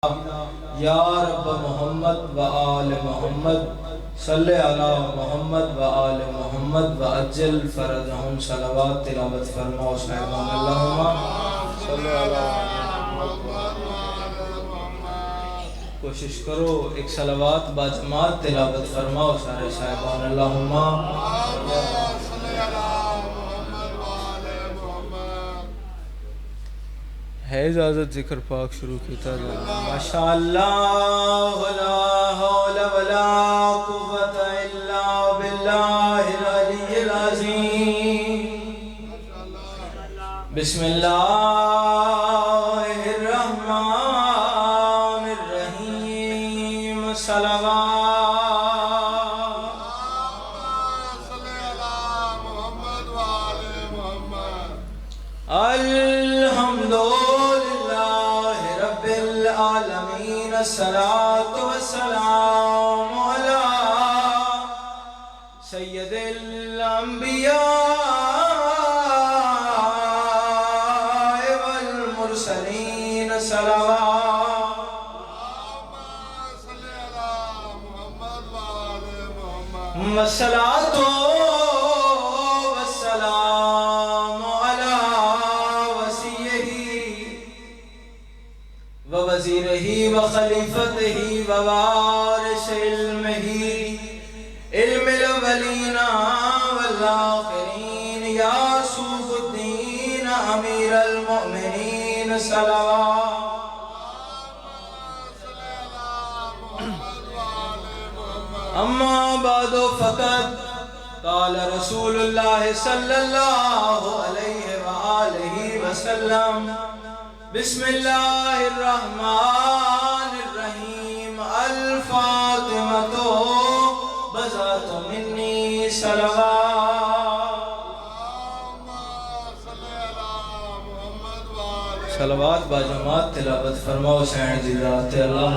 یا رب محمد و آل محمد صلی علی محمد و آل محمد و اجل فرجہم صلوات تلاوت فرماؤ صاحبان اللہم صلی علی محمد. کوشش کرو ایک صلوات با جماعت تلاوت فرماؤ سارے صاحبان اللہم صلی علی ہے اجازت ذکر پاک شروع کیتا جائے. ماشاءاللہ لا حول ولا قوت الا باللہ العلی العظیم. بسم اللہ الرحمن الرحیم. صلوات الصلاة والسلام على سید الانبیاء والمرسلین. صلوات والصلاة والسلام على وصیہ ووزیرہ وخلیفتہ ووارث علمہ علم الاولین والآخرین یا سوف الدین امیر المؤمنین. صلوات اما بعد فقط قال رسول اللہ صلی اللہ علیہ وآلہ وسلم بسم اللہ الرحمن الرحیم. الفاطمۃ بضعۃ منی. صلوات با جماعت تلاوت فرماؤ سین دی ذات اللہ.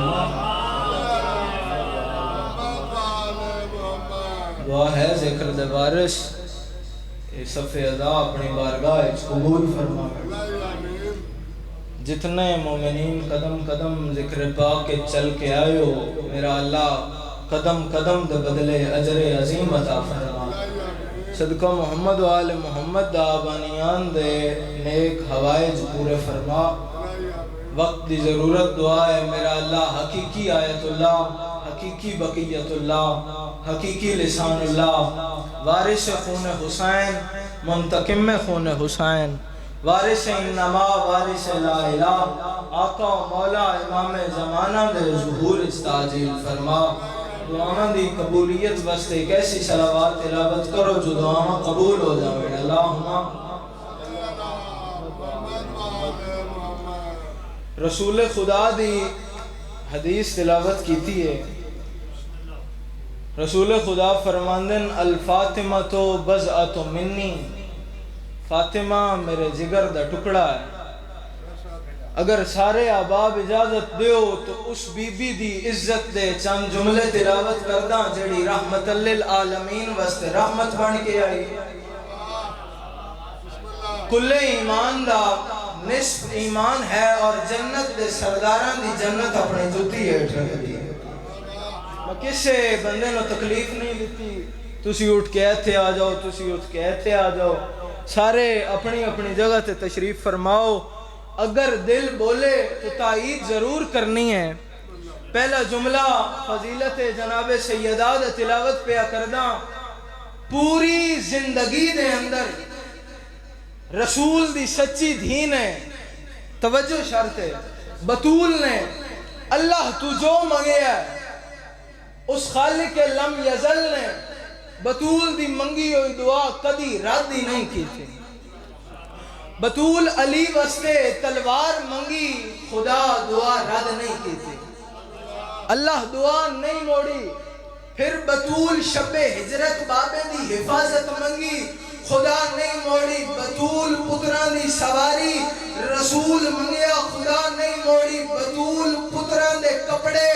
دعا ہے ذکر دے بارش صف ادا اپنی بارگاہ قبول فرما. جتنے مومنین قدم قدم ذکر پاک کے چل کے آئے ہو میرا اللہ قدم قدم دے بدلے اجر عظیم عطا فرما. صدقہ محمد و آل محمد دا آبانیان دے نیک حوائج پورے فرما. وقت دی ضرورت دعا ہے میرا اللہ حقیقی آیت اللہ حقیقی بقیت اللہ حقیقی لسان اللہ وارث خون حسین منتقم خون حسین وارث انما وارث لا الہ آقا و مولا امام زمانہ دے ظہور استعجیل فرما. دعاواں دی قبولیت واسطے ایک ایسی صلوات تلاوت کرو جو دعاواں قبول ہو جاویں. اللہم رسول خدا دی حدیث تلاوت کیتی ہے. رسول خدا فرماندن الفاطمۃ بضعۃ منی. فاطمہ میرے جگر دا ٹکڑا ہے. اگر سارے احباب اجازت دیو تو اس بی بی دی عزت دے چند جملے تلاوت کرداں جڑی رحمت للعالمین واسطے رحمت بن کے آئی. کل ایمان دا نصف ایمان ہے اور جنت دے سرداراں دی جنت اپنی جوتی ہیٹھ رکھ دی. میں کسے بندے نو تکلیف نہیں دیتی تسی اٹھ کے ایتھے آ جاؤ تسی اٹھ کے ایتھے آ جاؤ. سارے اپنی اپنی جگہ تے تشریف فرماؤ. اگر دل بولے تو تائید ضرور کرنی ہے. پہلا جملہ فضیلت جناب سیدہ دا تلاوت پہ کرداں. پوری زندگی دے اندر رسول دی سچی دھی نے توجہ شرط ہے بطول نے اللہ تو جو منگے ہے اس خالق لم یزل نے بطول دی منگی ہوئی دعا کدی رد ہی نہیں کی تھی. بطول علی واسطے تلوار منگی خدا دعا رد نہیں کی تھی. اللہ دعا نہیں موڑی. پھر بطول شب ہجرت بابے دی حفاظت منگی خدا نہیں موڑی. بطول پتران دی سواری رسول منگیا خدا نہیں موڑی. بطول پتران دے کپڑے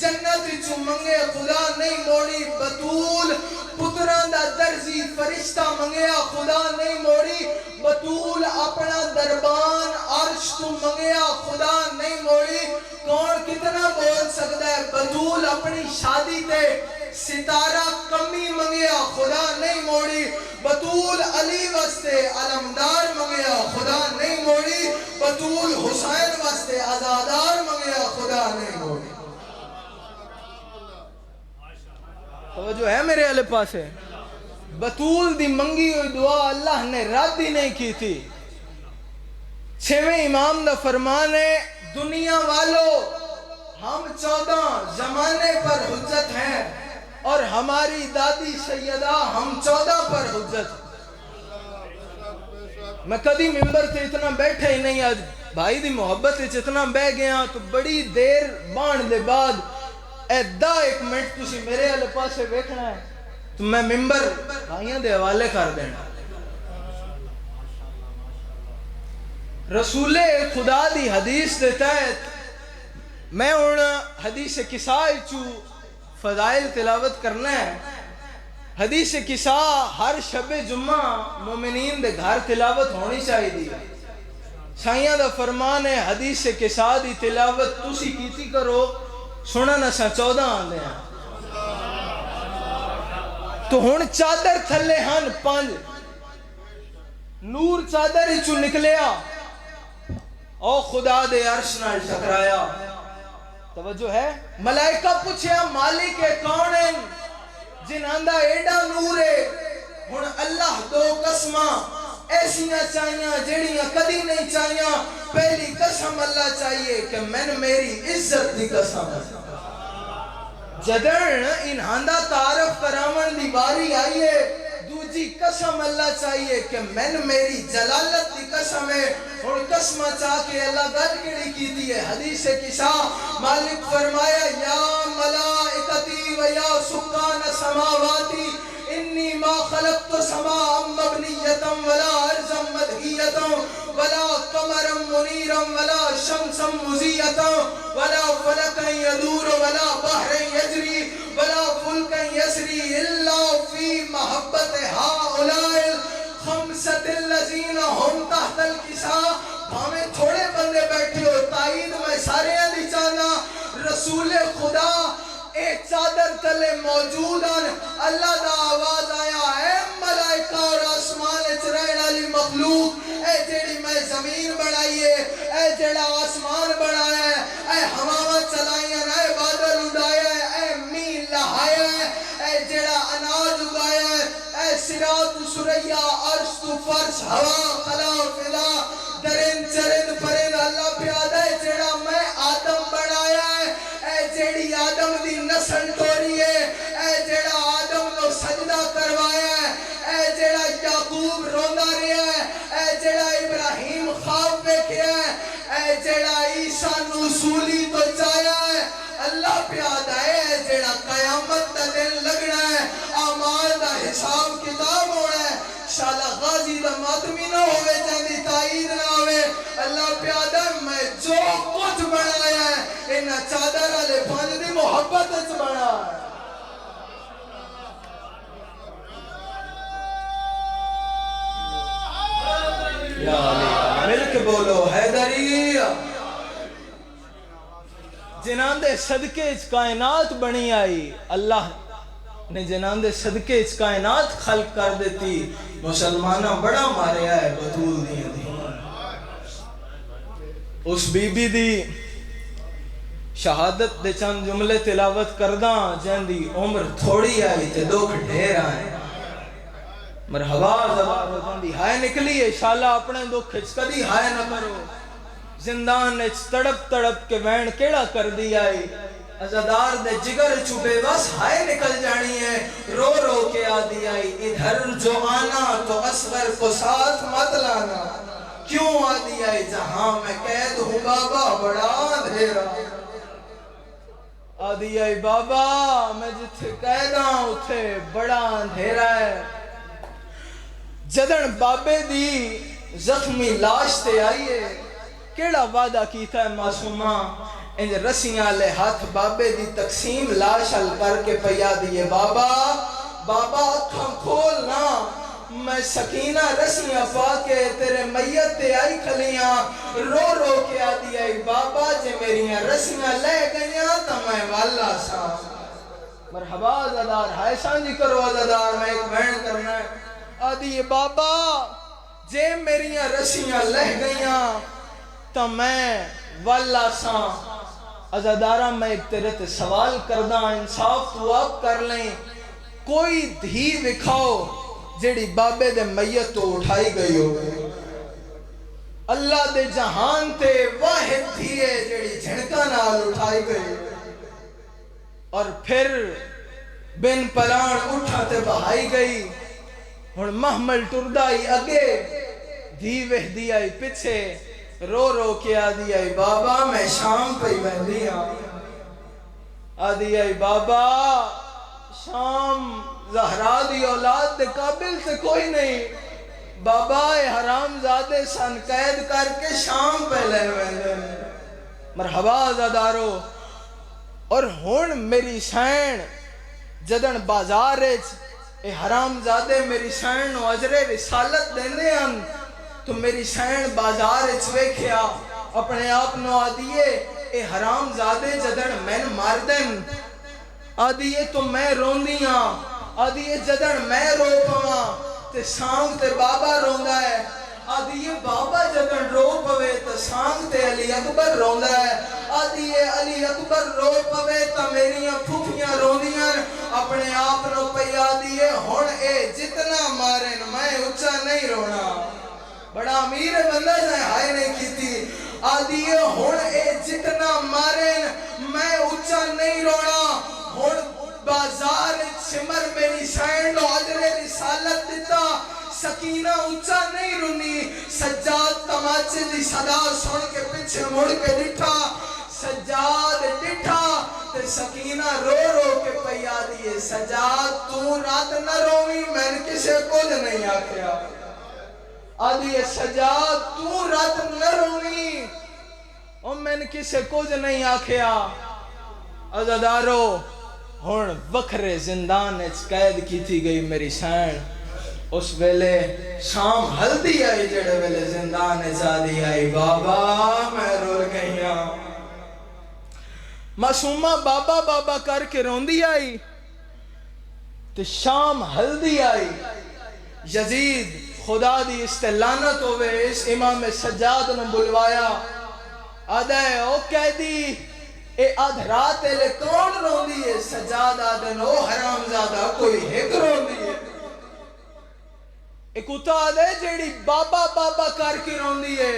جنت چو منگے خدا نہیں موڑی. بطول پتر پتران دا درزی فرشتہ منگیا خدا نہیں موڑی، بطول اپنا دربان عرش تو منگیا خدا نہیں موڑی۔ کون کتنا بول سکتا ہے؟ بطول اپنی شادی تے ستارہ کمی منگیا خدا نہیں موڑی، بطول علی واسطے علمدار منگیا خدا نہیں موڑی، بطول حسین واسطے آزادار منگیا خدا نہیں موڑی۔ توجہ ہے میرے علی پاس ہے؟ بطول دی منگی ہوئی دعا اللہ نے رد ہی نہیں کی تھی۔ چھویں امام دا فرمان ہے، دنیا والو ہم 14 زمانے پر حجت ہیں اور ہماری دادی سیدہ ہم 14 پر حجت۔ میں کدی ممبر تے اتنا بیٹھا ہی نہیں، آج بھائی دی محبت اتنا بہ گیا تو بڑی دیر بان دے بعد ایدہ 1 منٹ تسی میرے علی پاسے بیٹھنا ہے تو میں ممبر بھائیاں دے حوالے کر دینا۔ رسول خدا دی حدیث دیتا ہے، میں ان حدیث کسائی چو فضائل تلاوت کرنا ہے۔ حدیث کسا ہر شب جمعہ مومنین دے گھر تلاوت ہونی چاہیے دی۔ سائیاں دا فرمان ہے حدیث کسا دی تلاوت تسی کیتی کرو، سننا نسا 14 آندے ہیں۔ تو ہون چادر تھلے ہن 5، نور چادر ہی چو نکلیا او خدا دے عرش نال ٹکرایا۔ توجہ ہے؟ ملائکہ پوچھیا مالک کون ہیں؟ جن آندہ ایڈا نور ہے۔ ہن اللہ 2 قسماں ایسیاں چاہیاں جیڑیاں کدی نہیں چاہیاں۔ پہلی قسم اللہ چاہیے کہ میں میری عزت دی قسم، جدن انہاندہ تعارف کراون دی باری آئیے۔ دوجی قسم اللہ چاہیے کہ میں میری جلالت دی قسم ہے۔ اور قسمہ چاہ کے اللہ گل کیڑی کی دی ہے؟ حدیث کسا مالک فرمایا، یا ملائکتی و یا سکان سماواتی انی ما خلقت سماء مبنیتا ولا ارضا مدہیتا ولا قمرا منیرا ولا شمسا مزیتا ولا فلکا یدور ولا بحر یجری ولا فلکا یسری الا فی محبت ہاؤلاء الخمسۃ الذین ہم تحت الکسا۔ ہمیں تھوڑے بندے بیٹھے ہو، تائید میں سارے علی چاہنا رسول خدا ایک چادر تلے موجود ہیں۔ اللہ دا آواز آیا، اے ملائکہ اور آسمان اچرائن علی مخلوق، اے جیڑی میں زمین بڑھائیے، اے جیڑا آسمان بڑھایا ہے، اے ہواواں چلائیاں، اے بادل اڑایا ہے، اے مین لہایا ہے، اے جیڑا اناج اگایا ہے، اے صراط و سریا عرش تو فرش ہوا خلا فلا درند چرند پرند اللہ پیادہ ہے، جیڑا میں آدم بڑھایا ہے، اے جیڑی آدم دی نسل توری ہے، اے جیڑا آدم نو سجدہ کروایا ہے، اے جیڑا یعقوب روندہ رہا ہے، اے جیڑا ابراہیم خواب دیکھیا ہے، اے جیڑا عیسیٰ نصولی تو چایا ہے، اللہ پیادہ ہے، اے جیڑا قیامت دا دن لگنا ہے، اعمال دا حساب کتاب ہونا ہے، شالا غازی دا ماتمی نہ ہوئے جاندی تائید نہ ہوئے، اللہ پیادہ میں جو کچھ بڑھایا ہے انہا چادر علی 5 دی محبت اچ بڑھا ہے۔ یا علی مل کے بولو حیدری۔ جنان دے صدقے اچ کائنات بنی آئی، اللہ نے جنان دے صدقے اچ کائنات خلق کر دیتی۔ مسلمانہ بڑا ماریا ہے بطول دی دی، اس بی بی دی شہادت دے چند جملے تلاوت کرداں، جن دی عمر تھوڑی آئی تے دکھ ڈھیر آئے۔ مرحبا زبار ہو جاندی ہائے نکلی ہے، شالا اپنے دکھ اچ کدی ہائے نہ کرو۔ زندان اچ تڑپ تڑپ کے وین کیڑا کر دی آئی، عزادار دے جگر چھپے بس ہائے نکل جانی ہے، رو رو کے آدھی آئی، ادھر جو آنا تو اصغر کو ساتھ مت لانا، کیوں آدھی آئی جہاں میں قید ہوں بابا بڑا اندھیرا۔ آدھی آئی بابا میں جتھے قیداں اتھے بڑا اندھیرا ہے۔ جدن بابے دی زخمی لاش تے آئیے، کیڑا وعدہ کیتا ہے معصومہ، انج رسیاں لے ہاتھ بابے دی تقسیم لاش حل کر کے پیا دیئے، بابا بابا اکھاں کھولنا میں سکینہ رسیاں پا کے تیرے میت تے آئی کھلیاں رو رو کے آدھی آئی بابا جے میریاں رسیاں لے گئیاں تا میں والا سا مرحبا عزادار ہائے سانجی کرو عزادار میں ایک بہن کرنا ہے آدھی بابا جے میریاں رسیاں لے گئیاں تا میں والا سا عزادارہ میں ایک تیرے تے سوال کردہ انصاف تو آپ کر لیں کوئی دھی وکھاؤ جیڑی بابے دے میت تو اٹھائی گئی ہو اللہ دے جہان تے واحد دھیے جیڑی جھنکا نال اٹھائی گئی اور پھر بن پلان اٹھا تے بہائی گئی ہن محمل ٹردائی اگے دھی وہدی آئی پچھے رو رو کے آدھی آئی بابا میں شام پہ بہدی آدھی آئی بابا شام زہرا دی اولاد دے قابل سے کوئی نہیں بابا اے حرام زادے سن قید کر کے شام پہ لے ویندے مرحبا عزادارو اور ہن میری سین جدن بازارج اے حرام زادے میری سین نو اجر رسالت دینے ہن تو میری سین بازارج ویکھیا اپنے آپ نو آدھیے اے حرام زادے جدن میں ماردن آدھیے تو میں روندیاں آدھیے جدن میں رو پواں تے سانگ تے بابا روندا ہے آدھیے بابا جدن رو پوے تے سانگ تے علی اکبر روندا ہے آدھیے علی اکبر رو پوے تے میریاں پھوپیاں روندیاں اپنے آپ نو پئی آدھیے ہن اے جتنا مارن میں اچھا نہیں رونا بڑا امیر بندہ جائے ہائے نہیں کیتی آدھیے ہن اے جتنا مارن میں اچھا نہیں رونا ہن بازار سمر میری سین نو اجر رسالت دیتا سکینہ اچھا نہیں رونی سجاد تماچے دی صدا سن کے پیچھے مڑ کے ڈٹھا سجاد ڈٹھا تے سکینہ رو رو کے پیا دیے سجاد تو رات نہ روی میں نے کسے کچھ نہیں آکھیا آدھیے سجاد تو رات نہ روی اور میں نے کسے کچھ نہیں آکھیا عزادارو ہن وکھرے زندان اچ قید کی تھی گئی میری سین اس ویلے شام ہلدی آئی جڑے ویلے زندان اچ آدھی آئی بابا میں رول گئیاں معصومہ بابا بابا کر کے روندی آئی تو شام ہلدی آئی یزید خدا دی استلانت ہوئے اس امام سجاد نے بلوایا آدھا ہے او قیدی اے آدھ رات لے کون روندی ہے سجاد آدھن او حرام زادہ کوئی ہک روندی ہے ایک اتا آدھے جیڑی بابا بابا کر کے روندی ہے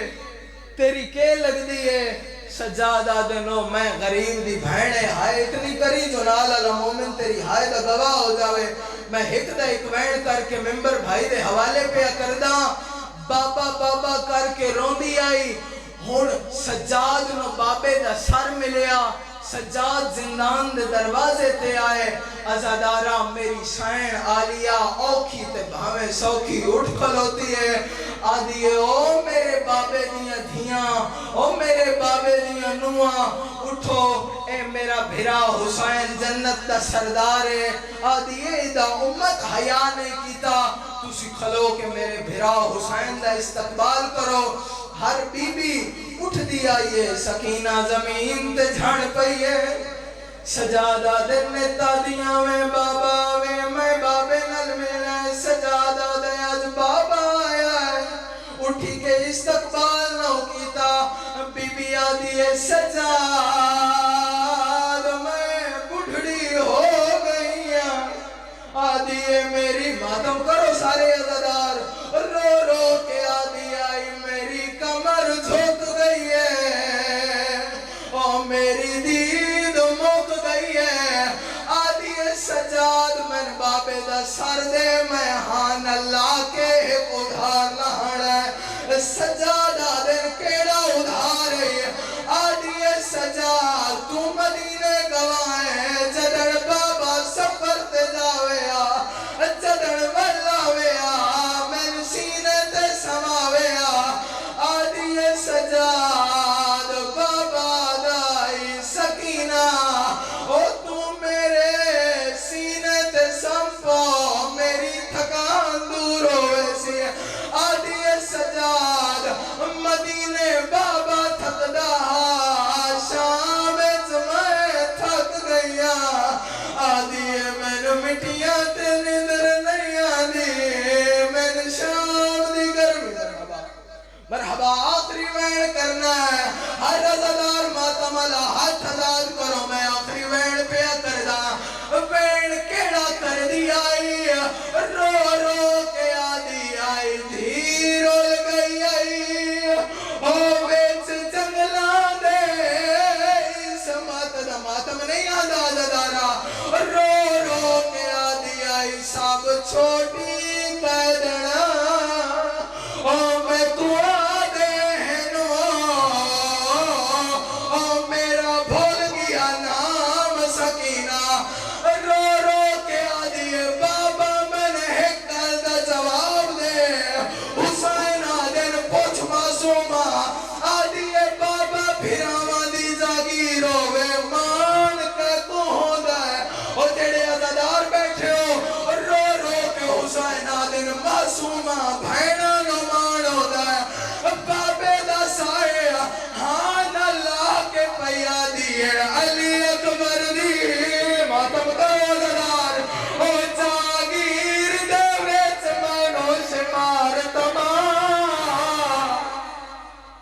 تیری کے لگ دی ہے سجاد آدھن او میں غریب دی بھینے ہائے اتنی کری جو نالا لمومن تیری ہائے دا گواہ ہو جاوے میں ہک دا ایک وین کر کے ممبر بھائی دے حوالے پہ کرداں بابا بابا کر کے روندی آئی ہن سجاد نو بابے دا سر ملیا سجاد زندان دے دروازے تے آئے عزادارہ میری سین آلیا اوکھی تے بھاویں سوکھی اٹھ کھلوتی ہے آدھی او میرے بابے دیاں دھیاں او میرے بابے دیاں نواں اٹھو اے میرا بھرا حسین جنت دا سردار ہے آدھی اے دا امت حیا نہیں کیتا تسی کھلو کہ میرے بھرا حسین دا استقبال کرو ہر بی بی اٹھ دیا یہ سکینہ زمین تے جھڑ پئیے سجادہ دن میں تادیاں میں بابا میں بابے نل میں سجادہ دے آج بابا آیا ہے اٹھی کے استقبال نہ کیتا بی بی آدھی ہے سجاد میں بڑھڑی ہو گئی آدھی ہے میری ماتم کرو سارے عزادار رو رو کے آدھی آئی میری کمر جھوک گئی ہے اور میری دید موک گئی ہے آدھی سجاد میں بابے دا سر دے میں ہان اللہ کے ادھار لہڑا ہے سجاد آدھر کیڑا ادھار ہے آدھی سجاد تو مدینے گوائے جدڑ بابا سفر تے جاوے جدڑ بلاوے میں سینے تے سماوے آدھی سجاد بابا دائی سکینہ او تو میرے سینے تے سمپو ہر ازادار ماتم اللہ ہاتھ آزاد کرو میں آخری وین پہ کردہ وین کیڑا کر دی آئی رو رو کے آدھی آئی تھی رول گئی آئی او بیچ جنگلان دے اس ماتم نہیں آدھا ازادارا رو رو کے آدھی آئی سب چھوٹی قیدنا او میں تو آدھے ہنو او میرا بھول گیا نام سکینہ رو رو کے آدھی بابا میں نے ایک کردہ جواب دے حسین آدھن پوچھ معصومہ آدھی بابا پھراما دی جاگی روے مان کے تو ہو دائے او جڑے عزادار بیٹھے ہو رو رو کے حسین آدھن معصومہ بھائی